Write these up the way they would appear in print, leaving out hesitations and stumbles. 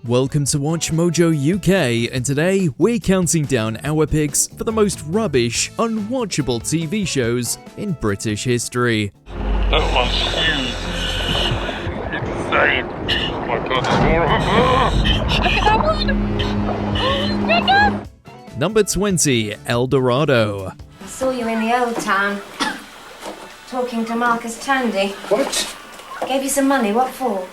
Welcome to WatchMojo UK, and today we're counting down our picks for the most rubbish, unwatchable TV shows in British history. That one's huge. Insane. Oh my god, there's more of them. Look at that one! Number 20, El Dorado. I saw you in the old town, talking to Marcus Tandy. What? Gave you some money, what for?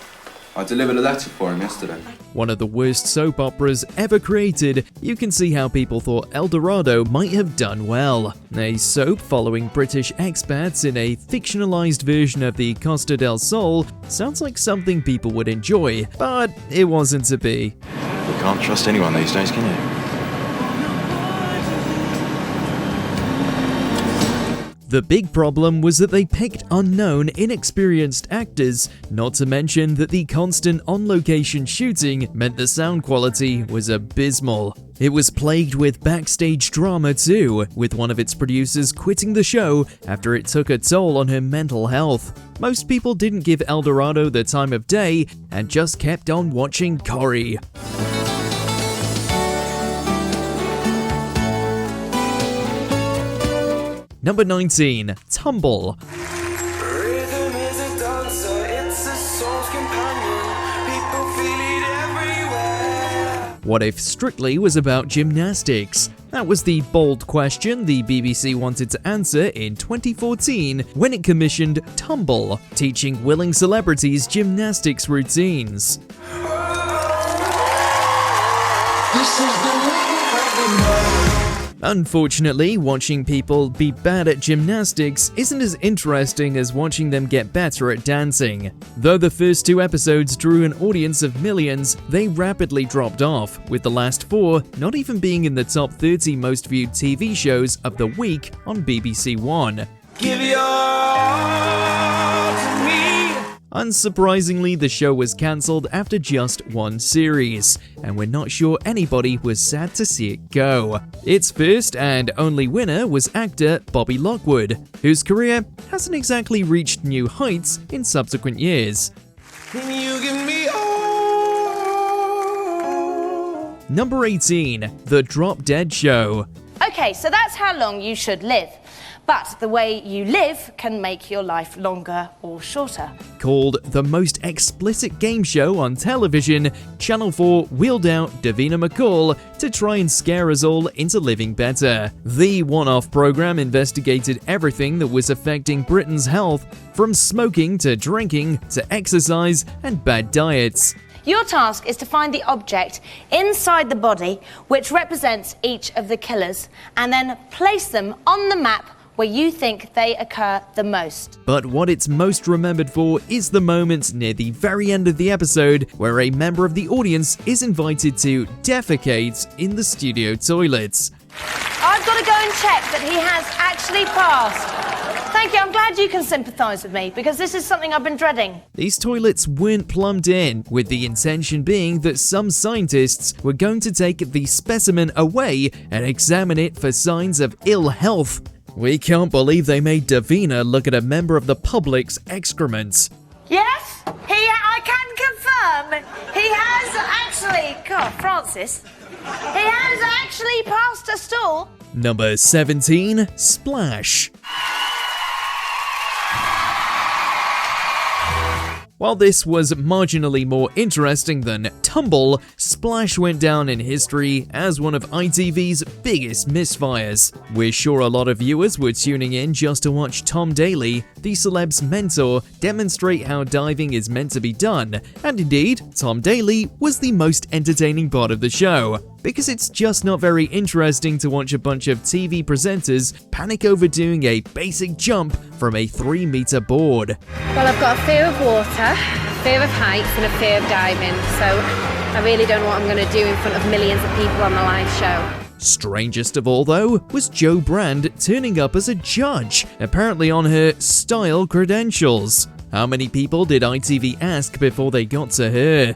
I delivered a letter for him yesterday. One of the worst soap operas ever created, you can see how people thought El Dorado might have done well. A soap following British expats in a fictionalized version of the Costa del Sol sounds like something people would enjoy, but it wasn't to be. You can't trust anyone these days, can you? The big problem was that they picked unknown, inexperienced actors, not to mention that the constant on-location shooting meant the sound quality was abysmal. It was plagued with backstage drama too, with one of its producers quitting the show after it took a toll on her mental health. Most people didn't give El Dorado the time of day and just kept on watching Corrie. Number 19, Tumble. Rhythm is a dancer, it's a soul's companion. People feel it everywhere. What if Strictly was about gymnastics? That was the bold question the BBC wanted to answer in 2014 when it commissioned Tumble, teaching willing celebrities gymnastics routines. This is the life that we know. Unfortunately, watching people be bad at gymnastics isn't as interesting as watching them get better at dancing. Though the first 2 episodes drew an audience of millions, they rapidly dropped off, with the last 4 not even being in the top 30 most viewed TV shows of the week on BBC One. Give your all to me. Unsurprisingly, the show was cancelled after just 1 series, and we're not sure anybody was sad to see it go. Its first and only winner was actor Bobby Lockwood, whose career hasn't exactly reached new heights in subsequent years. Can you give me all? Number 18, The Drop Dead Show. Okay, so that's how long you should live. But the way you live can make your life longer or shorter. Called the most explicit game show on television, Channel 4 wheeled out Davina McCall to try and scare us all into living better. The one-off program investigated everything that was affecting Britain's health, from smoking to drinking to exercise and bad diets. Your task is to find the object inside the body which represents each of the killers and then place them on the map where you think they occur the most. But what it's most remembered for is the moment near the very end of the episode where a member of the audience is invited to defecate in the studio toilets. I've got to go and check that he has actually passed. Thank you, I'm glad you can sympathise with me, because this is something I've been dreading. These toilets weren't plumbed in, with the intention being that some scientists were going to take the specimen away and examine it for signs of ill health. We can't believe they made Davina look at a member of the public's excrements. Yes, I can confirm he has actually... God, Francis. He has actually passed a stool. Number 17, Splash. While this was marginally more interesting than Tumble, Splash went down in history as one of ITV's biggest misfires. We're sure a lot of viewers were tuning in just to watch Tom Daley, the celeb's mentor, demonstrate how diving is meant to be done, and indeed, Tom Daley was the most entertaining part of the show, because it's just not very interesting to watch a bunch of TV presenters panic over doing a basic jump from a 3-meter board. Well, I've got a fear of water, fear of heights and a fear of diving, so I really don't know what I'm going to do in front of millions of people on the live show. Strangest of all, though, was Jo Brand turning up as a judge, apparently on her style credentials. How many people did ITV ask before they got to her?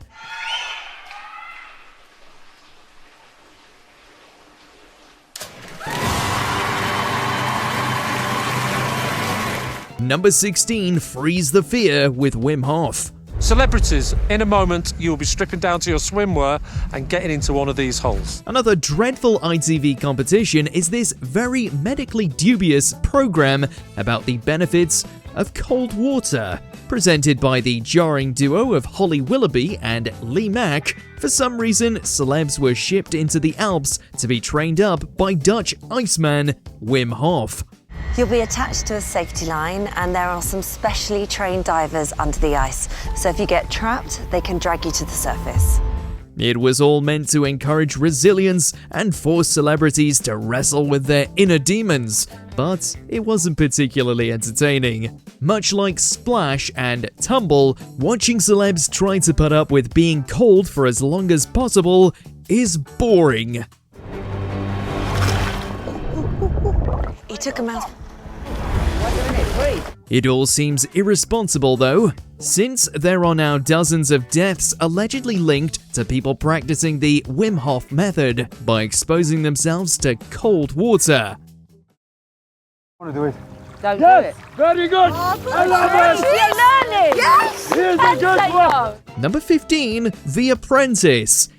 Number 16, Freeze the Fear with Wim Hof. Celebrities, in a moment, you'll be stripping down to your swimwear and getting into one of these holes. Another dreadful ITV competition is this very medically dubious program about the benefits of cold water. Presented by the jarring duo of Holly Willoughby and Lee Mack, for some reason, celebs were shipped into the Alps to be trained up by Dutch Iceman Wim Hof. You'll be attached to a safety line, and there are some specially trained divers under the ice. So if you get trapped, they can drag you to the surface. It was all meant to encourage resilience and force celebrities to wrestle with their inner demons, but it wasn't particularly entertaining. Much like Splash and Tumble, watching celebs try to put up with being cold for as long as possible is boring. He took him out. It all seems irresponsible though, since there are now dozens of deaths allegedly linked to people practicing the Wim Hof method by exposing themselves to cold water. I want to do it. Don't do it. Very good. I love it. You're learning. Yes. Here's a good one. Number 15, The Apprentice.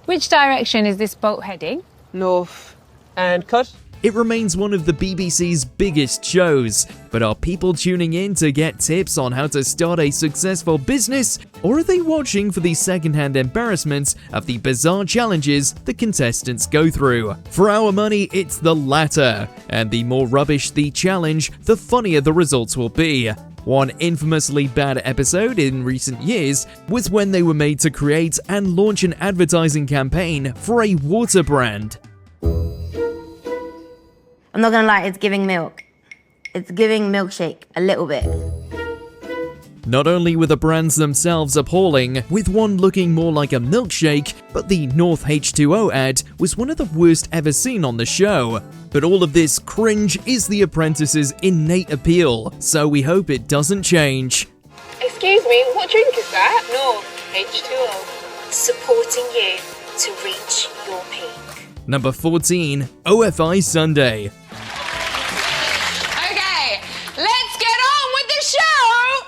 Which direction is this boat heading? North. And cut. It remains one of the BBC's biggest shows, but are people tuning in to get tips on how to start a successful business, or are they watching for the secondhand embarrassments of the bizarre challenges the contestants go through? For our money, it's the latter, and the more rubbish the challenge, the funnier the results will be. One infamously bad episode in recent years was when they were made to create and launch an advertising campaign for a water brand. I'm not gonna lie, it's giving milk. It's giving milkshake, a little bit. Not only were the brands themselves appalling, with one looking more like a milkshake, but the North H2O ad was one of the worst ever seen on the show. But all of this cringe is The Apprentice's innate appeal, so we hope it doesn't change. Excuse me, what drink is that? North H2O. Supporting you to reach your peak. Number 14, OFI Sunday. Okay, let's get on with the show!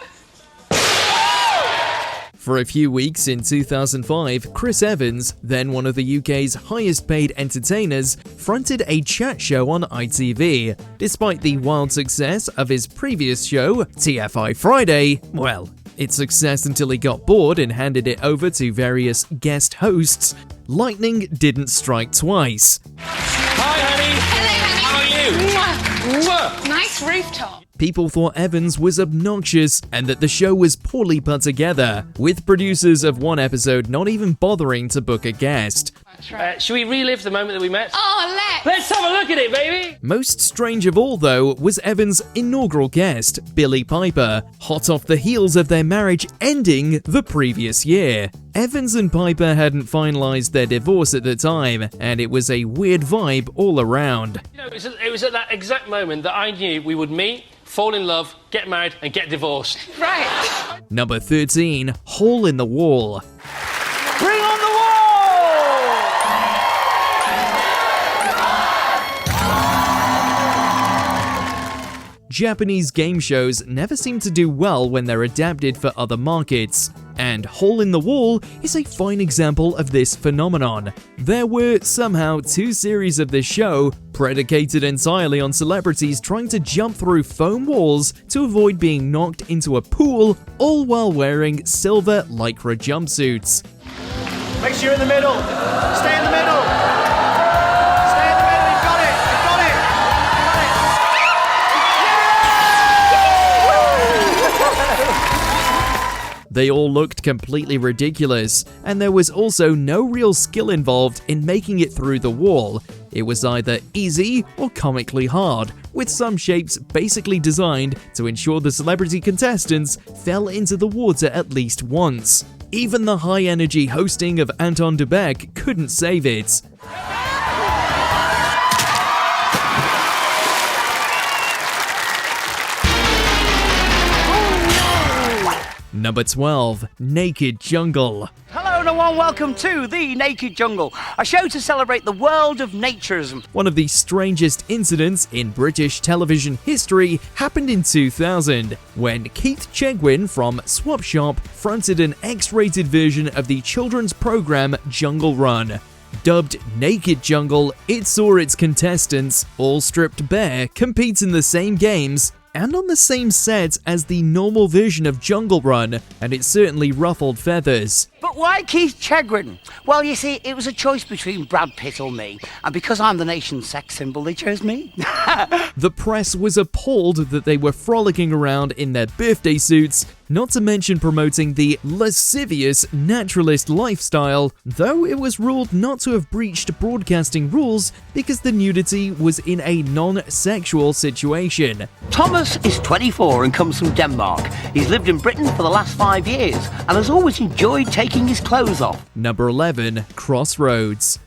For a few weeks in 2005, Chris Evans, then one of the UK's highest paid entertainers, fronted a chat show on ITV. Despite the wild success of his previous show, TFI Friday, well, its success until he got bored and handed it over to various guest hosts, lightning didn't strike twice. Hi, honey. Hello, honey. How are you? Mwah. Nice rooftop. People thought Evans was obnoxious and that the show was poorly put together, with producers of one episode not even bothering to book a guest. Should we relive the moment that we met? Oh, Let's have a look at it, baby! Most strange of all, though, was Evans' inaugural guest, Billie Piper, hot off the heels of their marriage ending the previous year. Evans and Piper hadn't finalized their divorce at the time, and it was a weird vibe all around. You know, it was at that exact moment that I knew we would meet, fall in love, get married, and get divorced. Right. Number 13, Hole in the Wall. Bring on the wall! Japanese game shows never seem to do well when they're adapted for other markets, and Hole in the Wall is a fine example of this phenomenon. There were somehow 2 series of this show predicated entirely on celebrities trying to jump through foam walls to avoid being knocked into a pool, all while wearing silver lycra jumpsuits. Make sure you're in the middle. Stay in the middle. Stay in the middle. You've got it. You've got it. They all looked completely ridiculous, and there was also no real skill involved in making it through the wall. It was either easy or comically hard, with some shapes basically designed to ensure the celebrity contestants fell into the water at least once. Even the high-energy hosting of Anton de Beek couldn't save it. Number 12, Naked Jungle. Hello, Hello and a warm welcome to The Naked Jungle, a show to celebrate the world of naturism. One of the strangest incidents in British television history happened in 2000, when Keith Chegwin from Swap Shop fronted an X-rated version of the children's program Jungle Run. Dubbed Naked Jungle, it saw its contestants, all stripped bare, compete in the same games and on the same set as the normal version of Jungle Run, and it certainly ruffled feathers. But why Keith Chegwin? Well, you see, it was a choice between Brad Pitt or me, and because I'm the nation's sex symbol, they chose me. The press was appalled that they were frolicking around in their birthday suits, not to mention promoting the lascivious naturalist lifestyle, though it was ruled not to have breached broadcasting rules because the nudity was in a non-sexual situation. Thomas is 24 and comes from Denmark. He's lived in Britain for the last 5 years and has always enjoyed taking his clothes off. Number 11. Crossroads.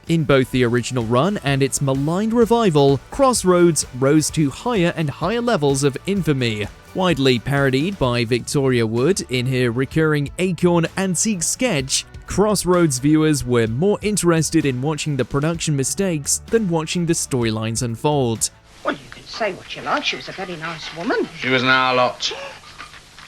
In both the original run and its maligned revival, Crossroads rose to higher and higher levels of infamy. Widely parodied by Victoria Wood in her recurring Acorn Antique sketch, Crossroads viewers were more interested in watching the production mistakes than watching the storylines unfold. Well, you can say what you like. She was a very nice woman. She was an harlot.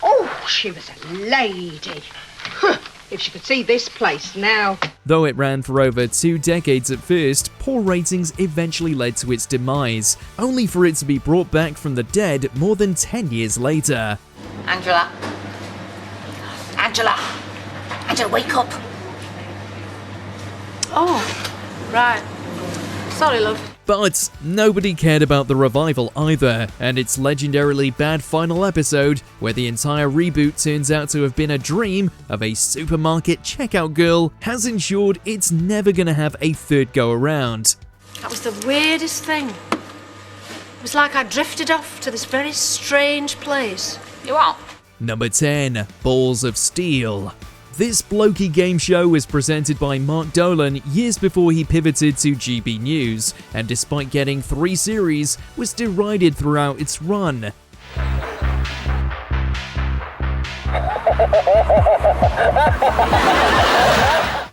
Oh, she was a lady. Huh. If she could see this place now. Though it ran for over 2 decades at first, poor ratings eventually led to its demise, only for it to be brought back from the dead more than 10 years later. Angela, wake up. Oh, right. Sorry, love. But nobody cared about the revival either, and its legendarily bad final episode, where the entire reboot turns out to have been a dream of a supermarket checkout girl, has ensured it's never gonna have a third go around. That was the weirdest thing. It was like I drifted off to this very strange place. You what? Number 10. Balls of Steel. This blokey game show was presented by Mark Dolan years before he pivoted to GB News, and despite getting 3 series, was derided throughout its run.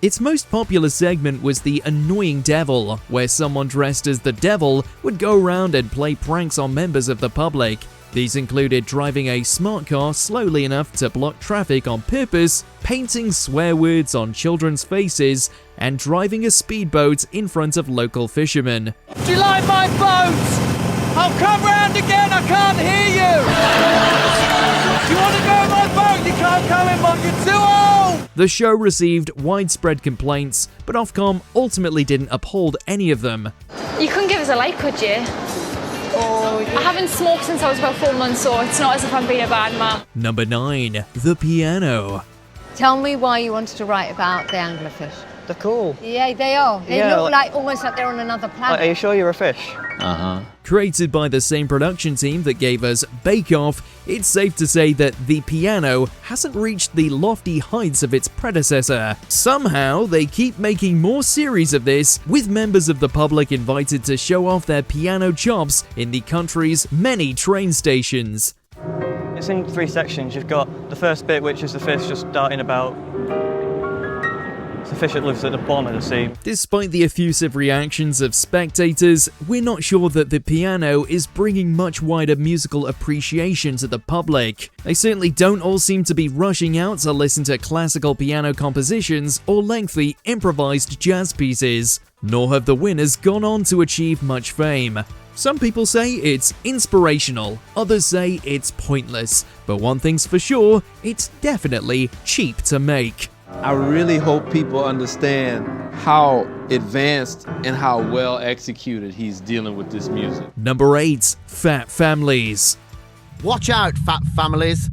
Its most popular segment was the Annoying Devil, where someone dressed as the devil would go around and play pranks on members of the public. These included driving a smart car slowly enough to block traffic on purpose, painting swear words on children's faces, and driving a speedboat in front of local fishermen. Do you like my boat? I'll come round again, I can't hear you! Do you want to go on my boat? You can't come in, Mum, you're too old! The show received widespread complaints, but Ofcom ultimately didn't uphold any of them. You couldn't give us a like, could you? I haven't smoked since I was about 4 months, so it's not as if I'm being a bad mum. Number 9. The Piano. Tell me why you wanted to write about the anglerfish. They're cool. Yeah, they are. They Yeah, look like almost like they're on another planet. Are you sure you're a fish? Created by the same production team that gave us Bake Off, it's safe to say that The Piano hasn't reached the lofty heights of its predecessor. Somehow, they keep making more series of this, with members of the public invited to show off their piano chops in the country's many train stations. It's in 3 sections. You've got the first bit, which is the fish just darting about. It's the fish that lives at the bottom of the sea. Despite the effusive reactions of spectators, we're not sure that The Piano is bringing much wider musical appreciation to the public. They certainly don't all seem to be rushing out to listen to classical piano compositions or lengthy improvised jazz pieces, nor have the winners gone on to achieve much fame. Some people say it's inspirational, others say it's pointless, but one thing's for sure, it's definitely cheap to make. I really hope people understand how advanced and how well executed he's dealing with this music. Number 8. Fat Families. Watch out, fat families.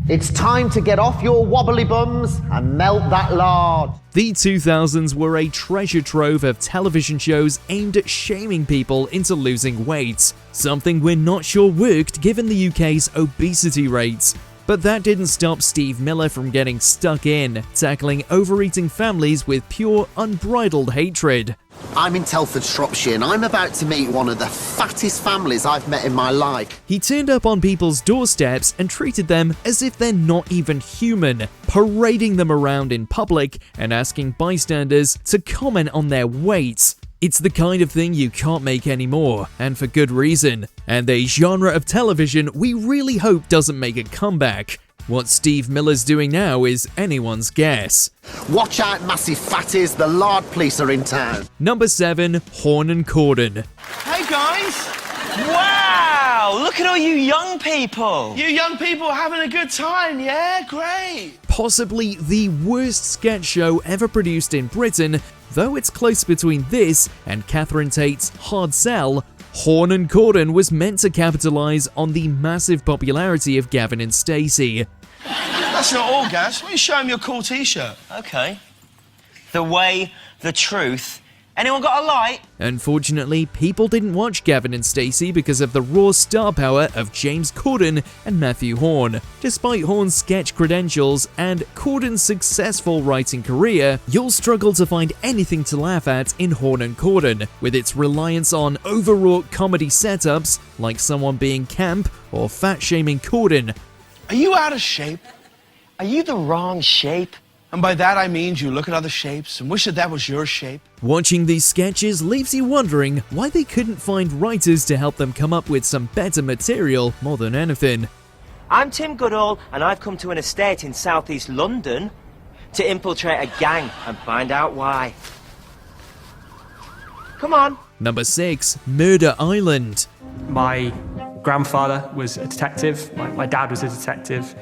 It's time to get off your wobbly bums and melt that lard. The 2000s were a treasure trove of television shows aimed at shaming people into losing weight, something we're not sure worked given the UK's obesity rates. But that didn't stop Steve Miller from getting stuck in, tackling overeating families with pure, unbridled hatred. I'm in Telford, Shropshire, and I'm about to meet one of the fattest families I've met in my life. He turned up on people's doorsteps and treated them as if they're not even human, parading them around in public and asking bystanders to comment on their weight. It's the kind of thing you can't make anymore, and for good reason, and a genre of television we really hope doesn't make a comeback. What Steve Miller's doing now is anyone's guess. Watch out, massive fatties, the lard police are in town. Number 7, Horn and Corden. Hey guys! Wow! Look at all you young people! You young people are having a good time, yeah? Great! Possibly the worst sketch show ever produced in Britain, though it's close between this and Catherine Tate's Hard Sell. Horn and Corden was meant to capitalize on the massive popularity of Gavin and Stacey. That's not all, Gaz. Why don't you show him your cool t-shirt? Okay. The way, the truth. Anyone got a light? Unfortunately, people didn't watch Gavin and Stacey because of the raw star power of James Corden and Matthew Horn. Despite Horn's sketch credentials and Corden's successful writing career, you'll struggle to find anything to laugh at in Horn and Corden, with its reliance on overwrought comedy setups like someone being camp or fat-shaming Corden. Are you out of shape? Are you the wrong shape? And by that I mean you look at other shapes and wish that was your shape. Watching these sketches leaves you wondering why they couldn't find writers to help them come up with some better material more than anything. I'm Tim Goodall, and I've come to an estate in southeast London to infiltrate a gang and find out why. Come on. Number 6, Murder Island. My grandfather was a detective, my dad was a detective,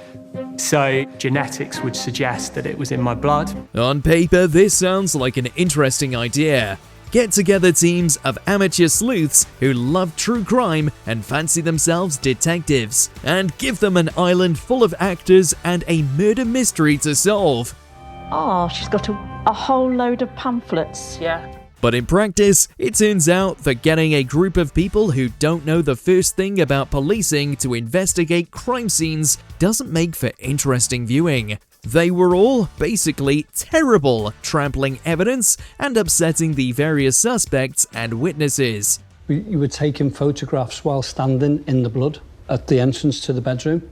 so genetics would suggest that it was in my blood. On paper, this sounds like an interesting idea. Get together teams of amateur sleuths who love true crime and fancy themselves detectives, and give them an island full of actors and a murder mystery to solve. Oh, she's got a whole load of pamphlets. Yeah. But in practice, it turns out that getting a group of people who don't know the first thing about policing to investigate crime scenes doesn't make for interesting viewing. They were all basically terrible, trampling evidence and upsetting the various suspects and witnesses. You were taking photographs while standing in the blood at the entrance to the bedroom.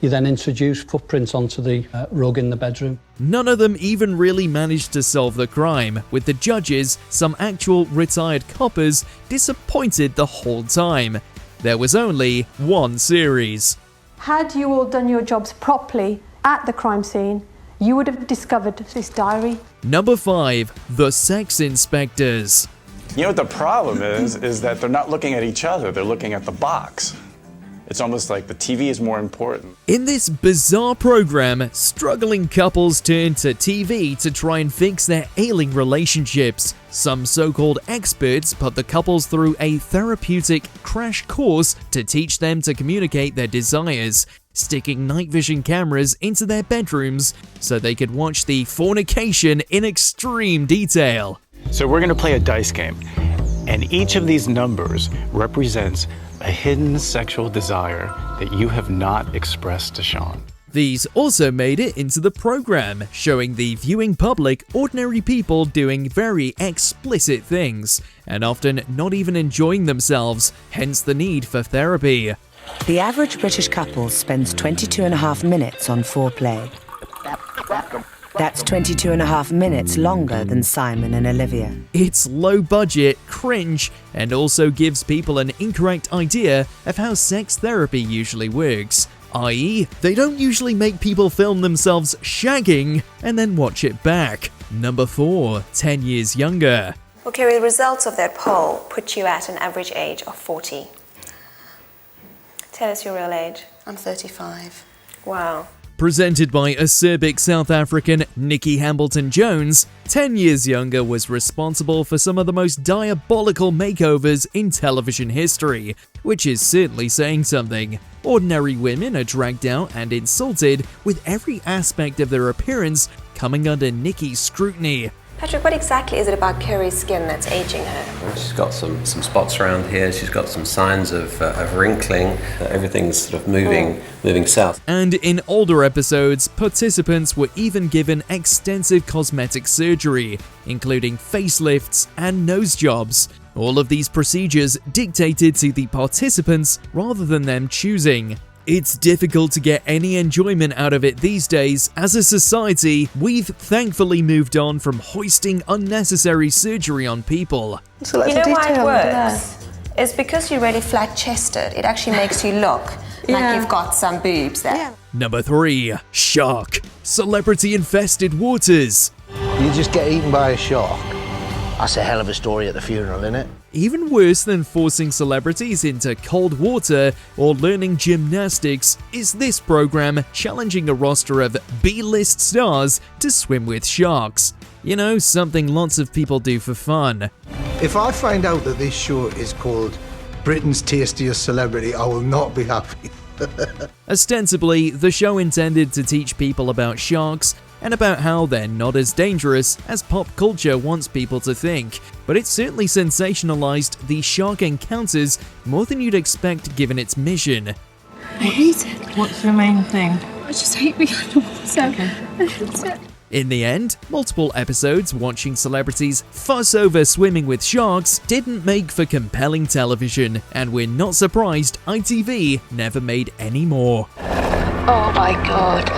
You then introduced footprints onto the rug in the bedroom. None of them even really managed to solve the crime, with the judges, some actual retired coppers, disappointed the whole time. There was only one series. Had you all done your jobs properly at the crime scene, you would have discovered this diary. Number 5, The Sex Inspectors. You know what the problem is that they're not looking at each other, they're looking at the box. It's almost like the TV is more important. In this bizarre program, struggling couples turn to TV to try and fix their ailing relationships. Some so-called experts put the couples through a therapeutic crash course to teach them to communicate their desires, sticking night vision cameras into their bedrooms so they could watch the fornication in extreme detail. So we're gonna play a dice game, and each of these numbers represents a hidden sexual desire that you have not expressed to Sean. These also made it into the program, showing the viewing public ordinary people doing very explicit things, and often not even enjoying themselves, hence the need for therapy. The average British couple spends 22.5 minutes on foreplay. That's 22.5 minutes longer than Simon and Olivia. It's low budget, cringe, and also gives people an incorrect idea of how sex therapy usually works. I.e., they don't usually make people film themselves shagging and then watch it back. Number 4, 10 Years Younger. Okay, the results of that poll put you at an average age of 40. Tell us your real age. I'm 35. Wow. Presented by acerbic South African Nikki Hambleton-Jones, 10 Years Younger was responsible for some of the most diabolical makeovers in television history, which is certainly saying something. Ordinary women are dragged out and insulted, with every aspect of their appearance coming under Nikki's scrutiny. Patrick, what exactly is it about Carrie's skin that's aging her? Well, she's got some spots around here. She's got some signs of wrinkling. Everything's sort of moving south. And in older episodes, participants were even given extensive cosmetic surgery, including facelifts and nose jobs. All of these procedures dictated to the participants rather than them choosing. It's difficult to get any enjoyment out of it these days. As a society, we've thankfully moved on from hoisting unnecessary surgery on people. So you know why it works? It's because you're really flat-chested. It actually makes you look like you've got some boobs there. Number 3. Shark. Celebrity-infested waters. You just get eaten by a shark. That's a hell of a story at the funeral, isn't it? Even worse than forcing celebrities into cold water or learning gymnastics is this program challenging a roster of B-list stars to swim with sharks. You know, something lots of people do for fun. If I find out that this show is called Britain's Tastiest Celebrity, I will not be happy. Ostensibly, the show intended to teach people about sharks and about how they're not as dangerous as pop culture wants people to think, but it certainly sensationalized the shark encounters more than you'd expect given its mission. What is it? What's the main thing? I just hate being underwater. Okay. In the end, multiple episodes watching celebrities fuss over swimming with sharks didn't make for compelling television, and we're not surprised ITV never made any more. Oh my god.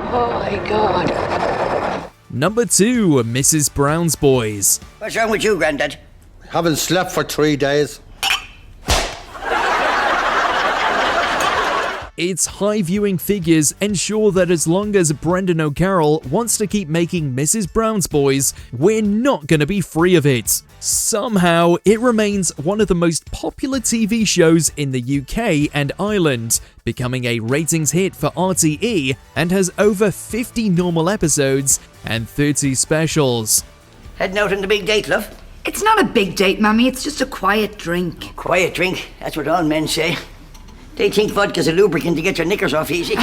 Oh my god. Number 2. Mrs. Brown's Boys. What's wrong with you, Grandad? Haven't slept for 3 days. Its high viewing figures ensure that as long as Brendan O'Carroll wants to keep making Mrs. Brown's Boys, we're not going to be free of it. Somehow, it remains one of the most popular TV shows in the UK and Ireland, becoming a ratings hit for RTE and has over 50 normal episodes and 30 specials. Heading out on the big date, love? It's not a big date, Mummy. It's just a quiet drink. Quiet drink? That's what all men say. They think vodka's a lubricant to get your knickers off easy.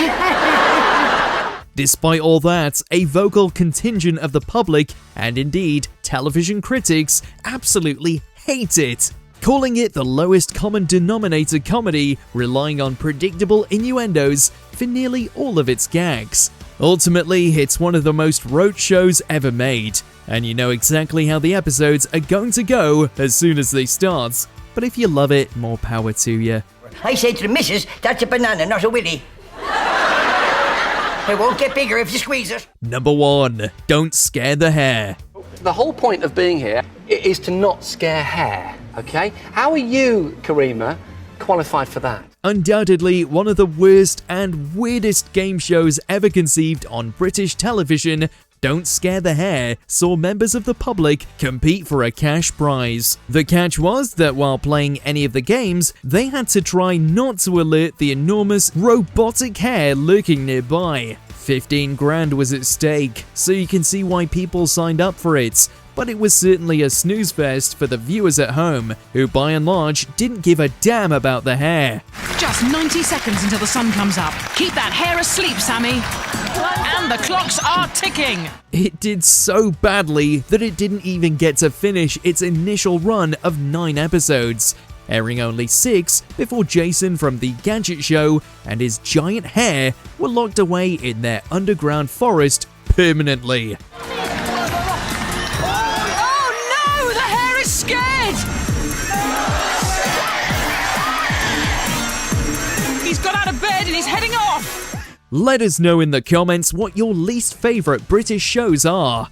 Despite all that, a vocal contingent of the public, and indeed television critics, absolutely hate it, calling it the lowest common denominator comedy, relying on predictable innuendos for nearly all of its gags. Ultimately, it's one of the most rote shows ever made, and you know exactly how the episodes are going to go as soon as they start. But if you love it, more power to you. I say to the missus, that's a banana, not a willy. It won't get bigger if you squeeze it. Number 1. Don't Scare the Hare. The whole point of being here is to not scare hare, okay? How are you, Karima, qualified for that? Undoubtedly one of the worst and weirdest game shows ever conceived on British television, Don't Scare the Hare saw members of the public compete for a cash prize. The catch was that while playing any of the games, they had to try not to alert the enormous robotic hare lurking nearby. 15 grand was at stake, so you can see why people signed up for it. But it was certainly a snooze fest for the viewers at home, who by and large didn't give a damn about the hare. Just 90 seconds until the sun comes up. Keep that hare asleep, Sammy. And the clocks are ticking. It did so badly that it didn't even get to finish its initial run of 9 episodes, airing only 6 before Jason from The Gadget Show and his giant hare were locked away in their underground forest permanently. Scared! He's got out of bed and he's heading off! Let us know in the comments what your least favourite British shows are.